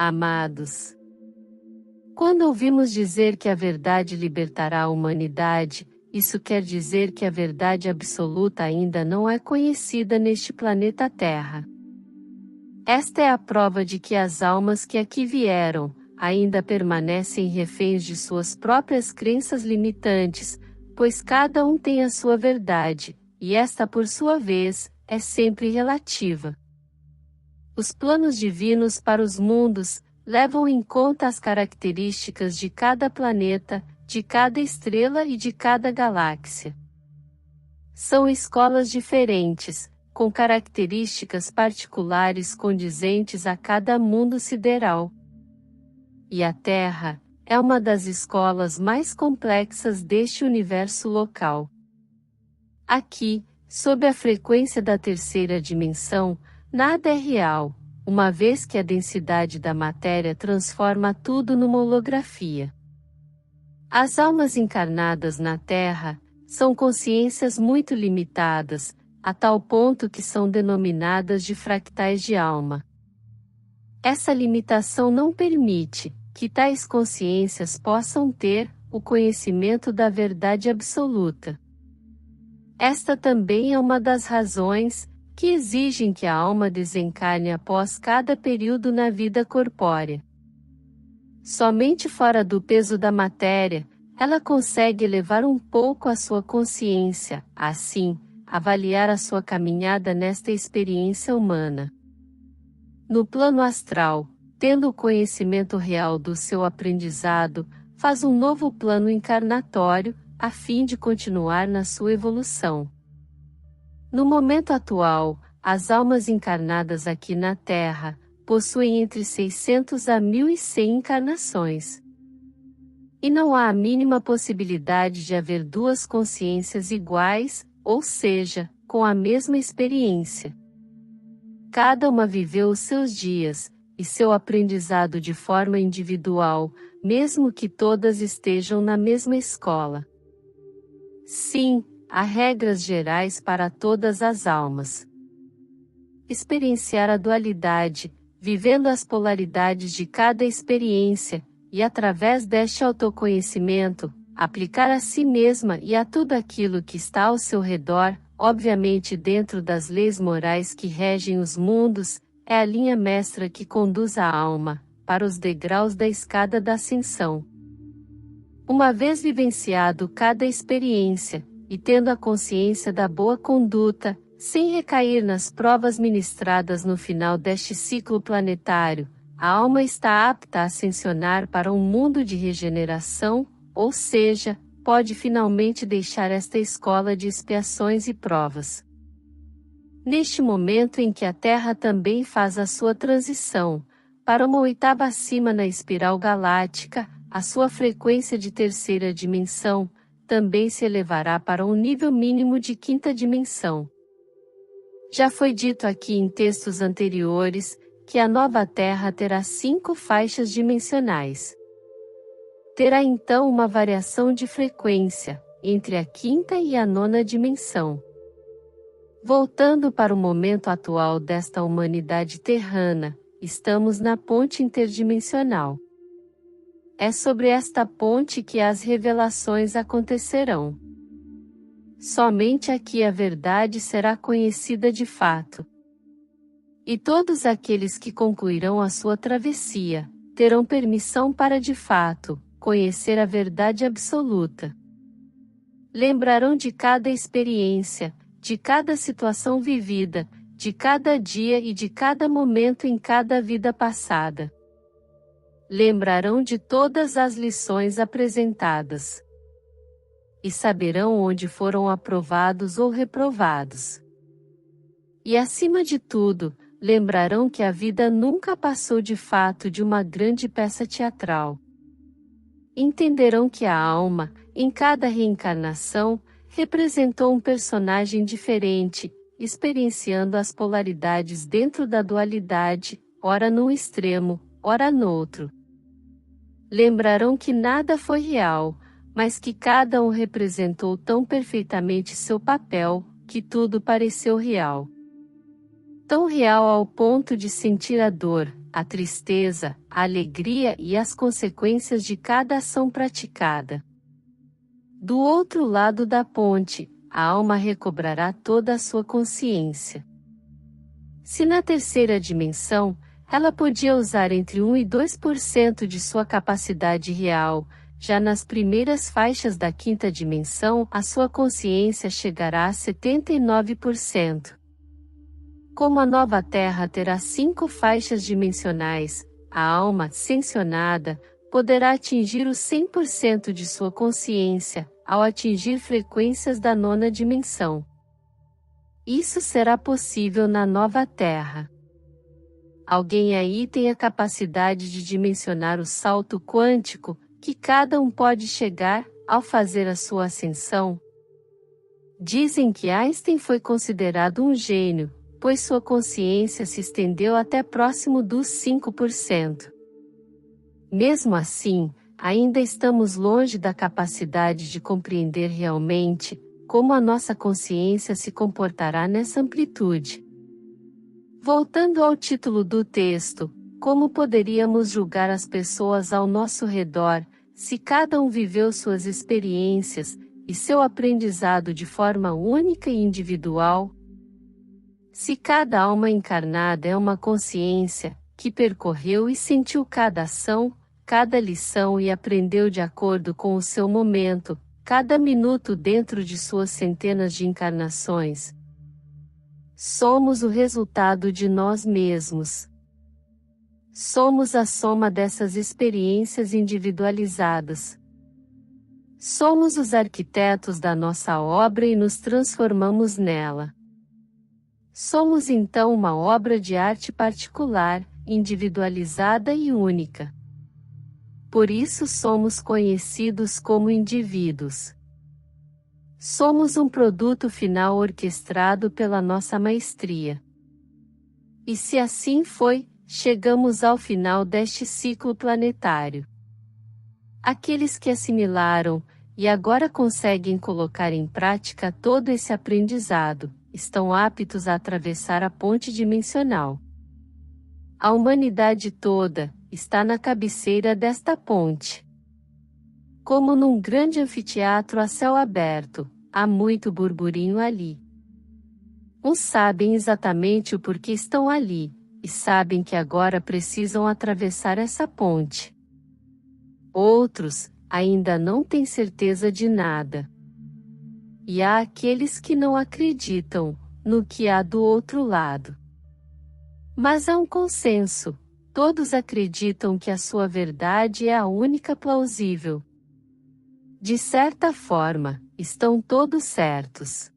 Amados, quando ouvimos dizer que a verdade libertará a humanidade, isso quer dizer que a verdade absoluta ainda não é conhecida neste planeta Terra. Esta é a prova de que as almas que aqui vieram, ainda permanecem reféns de suas próprias crenças limitantes, pois cada um tem a sua verdade, e esta por sua vez, é sempre relativa. Os planos divinos para os mundos, levam em conta as características de cada planeta, de cada estrela e de cada galáxia. São escolas diferentes, com características particulares condizentes a cada mundo sideral. E a Terra é uma das escolas mais complexas deste universo local. Aqui, sob a frequência da terceira dimensão, nada é real, uma vez que a densidade da matéria transforma tudo numa holografia. As almas encarnadas na Terra são consciências muito limitadas, a tal ponto que são denominadas de fractais de alma. Essa limitação não permite que tais consciências possam ter o conhecimento da verdade absoluta. Esta também é uma das razões que exigem que a alma desencarne após cada período na vida corpórea. Somente fora do peso da matéria, ela consegue elevar um pouco a sua consciência, assim, avaliar a sua caminhada nesta experiência humana. No plano astral, tendo o conhecimento real do seu aprendizado, faz um novo plano encarnatório, a fim de continuar na sua evolução. No momento atual, as almas encarnadas aqui na Terra possuem entre 600 a 1.100 encarnações. E não há a mínima possibilidade de haver duas consciências iguais, ou seja, com a mesma experiência. Cada uma viveu os seus dias e seu aprendizado de forma individual, mesmo que todas estejam na mesma escola. Sim, há regras gerais para todas as almas. Experienciar a dualidade, vivendo as polaridades de cada experiência, e através deste autoconhecimento, aplicar a si mesma e a tudo aquilo que está ao seu redor, obviamente dentro das leis morais que regem os mundos, é a linha mestra que conduz a alma para os degraus da escada da ascensão. Uma vez vivenciado cada experiência, e tendo a consciência da boa conduta, sem recair nas provas ministradas no final deste ciclo planetário, a alma está apta a ascensionar para um mundo de regeneração, ou seja, pode finalmente deixar esta escola de expiações e provas. Neste momento em que a Terra também faz a sua transição para uma oitava acima na espiral galáctica, a sua frequência de terceira dimensão também se elevará para um nível mínimo de quinta dimensão. Já foi dito aqui em textos anteriores que a nova Terra terá 5 faixas dimensionais. Terá então uma variação de frequência entre a quinta e a nona dimensão. Voltando para o momento atual desta humanidade terrana, estamos na ponte interdimensional. É sobre esta ponte que as revelações acontecerão. Somente aqui a verdade será conhecida de fato. E todos aqueles que concluirão a sua travessia, terão permissão para de fato conhecer a verdade absoluta. Lembrarão de cada experiência, de cada situação vivida, de cada dia e de cada momento em cada vida passada. Lembrarão de todas as lições apresentadas. E saberão onde foram aprovados ou reprovados. E acima de tudo, lembrarão que a vida nunca passou de fato de uma grande peça teatral. Entenderão que a alma, em cada reencarnação, representou um personagem diferente, experienciando as polaridades dentro da dualidade, ora num extremo, ora no outro. Lembrarão que nada foi real, mas que cada um representou tão perfeitamente seu papel, que tudo pareceu real. Tão real ao ponto de sentir a dor, a tristeza, a alegria e as consequências de cada ação praticada. Do outro lado da ponte, a alma recobrará toda a sua consciência. Se na terceira dimensão, ela podia usar entre 1 e 2% de sua capacidade real, já nas primeiras faixas da quinta dimensão, a sua consciência chegará a 79%. Como a nova Terra terá 5 faixas dimensionais, a alma ascensionada poderá atingir os 100% de sua consciência, ao atingir frequências da nona dimensão. Isso será possível na nova Terra. Alguém aí tem a capacidade de dimensionar o salto quântico que cada um pode chegar ao fazer a sua ascensão? Dizem que Einstein foi considerado um gênio, pois sua consciência se estendeu até próximo dos 5%. Mesmo assim, ainda estamos longe da capacidade de compreender realmente como a nossa consciência se comportará nessa amplitude. Voltando ao título do texto, como poderíamos julgar as pessoas ao nosso redor, se cada um viveu suas experiências e seu aprendizado de forma única e individual? Se cada alma encarnada é uma consciência que percorreu e sentiu cada ação, cada lição e aprendeu de acordo com o seu momento, cada minuto dentro de suas centenas de encarnações, somos o resultado de nós mesmos. Somos a soma dessas experiências individualizadas. Somos os arquitetos da nossa obra e nos transformamos nela. Somos então uma obra de arte particular, individualizada e única. Por isso somos conhecidos como indivíduos. Somos um produto final orquestrado pela nossa maestria. E se assim foi, chegamos ao final deste ciclo planetário. Aqueles que assimilaram, e agora conseguem colocar em prática todo esse aprendizado, estão aptos a atravessar a ponte dimensional. A humanidade toda está na cabeceira desta ponte. Como num grande anfiteatro a céu aberto, há muito burburinho ali. Uns sabem exatamente o porquê estão ali, e sabem que agora precisam atravessar essa ponte. Outros ainda não têm certeza de nada. E há aqueles que não acreditam no que há do outro lado. Mas há um consenso: todos acreditam que a sua verdade é a única plausível. De certa forma, estão todos certos.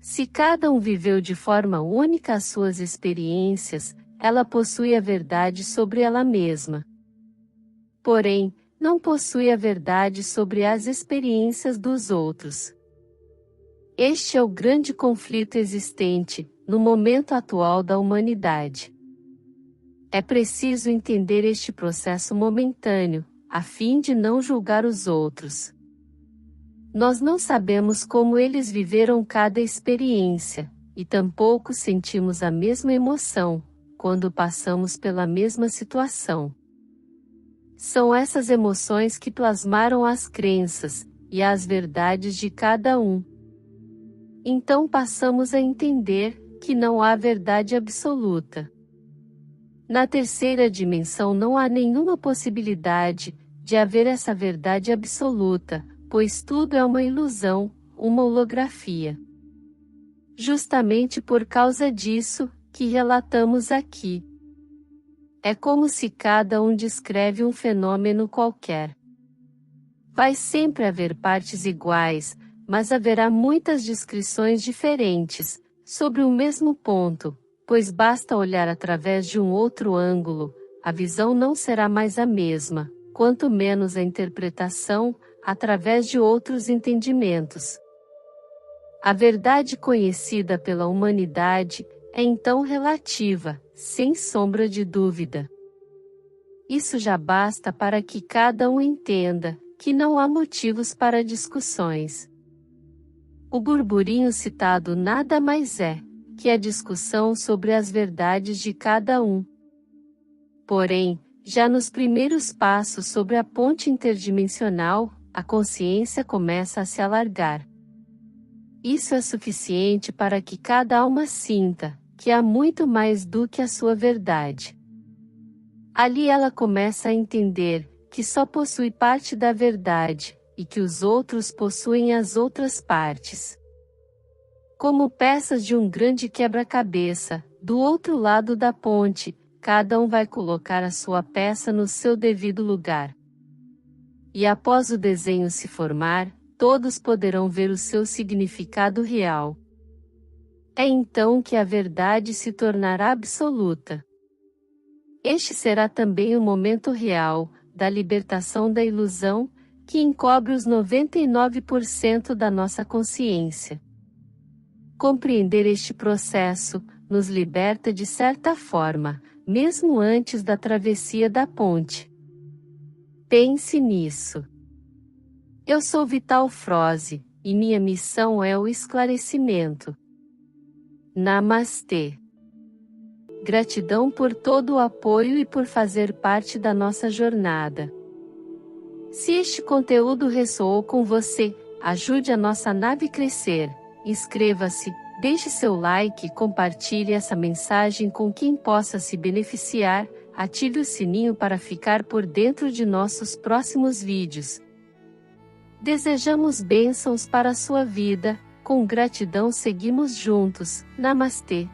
Se cada um viveu de forma única as suas experiências, ela possui a verdade sobre ela mesma. Porém, não possui a verdade sobre as experiências dos outros. Este é o grande conflito existente, no momento atual da humanidade. É preciso entender este processo momentâneo, a fim de não julgar os outros. Nós não sabemos como eles viveram cada experiência, e tampouco sentimos a mesma emoção, quando passamos pela mesma situação. São essas emoções que plasmaram as crenças, e as verdades de cada um. Então passamos a entender que não há verdade absoluta. Na terceira dimensão não há nenhuma possibilidade de haver essa verdade absoluta, pois tudo é uma ilusão, uma holografia. Justamente por causa disso, que relatamos aqui. É como se cada um descreve um fenômeno qualquer. Vai sempre haver partes iguais, mas haverá muitas descrições diferentes, sobre o mesmo ponto, pois basta olhar através de um outro ângulo, a visão não será mais a mesma, quanto menos a interpretação, através de outros entendimentos. A verdade conhecida pela humanidade é então relativa, sem sombra de dúvida. Isso já basta para que cada um entenda que não há motivos para discussões. O burburinho citado nada mais é que a discussão sobre as verdades de cada um. Porém, já nos primeiros passos sobre a ponte interdimensional, a consciência começa a se alargar. Isso é suficiente para que cada alma sinta que há muito mais do que a sua verdade. Ali ela começa a entender que só possui parte da verdade, e que os outros possuem as outras partes. Como peças de um grande quebra-cabeça, do outro lado da ponte, cada um vai colocar a sua peça no seu devido lugar. E após o desenho se formar, todos poderão ver o seu significado real. É então que a verdade se tornará absoluta. Este será também o momento real da libertação da ilusão, que encobre os 99% da nossa consciência. Compreender este processo nos liberta de certa forma, mesmo antes da travessia da ponte. Pense nisso. Eu sou Vital Froze, e minha missão é o esclarecimento. Namastê. Gratidão por todo o apoio e por fazer parte da nossa jornada. Se este conteúdo ressoou com você, ajude a nossa nave crescer. Inscreva-se, deixe seu like e compartilhe essa mensagem com quem possa se beneficiar. Ative o sininho para ficar por dentro de nossos próximos vídeos. Desejamos bênçãos para a sua vida. Com gratidão seguimos juntos. Namastê.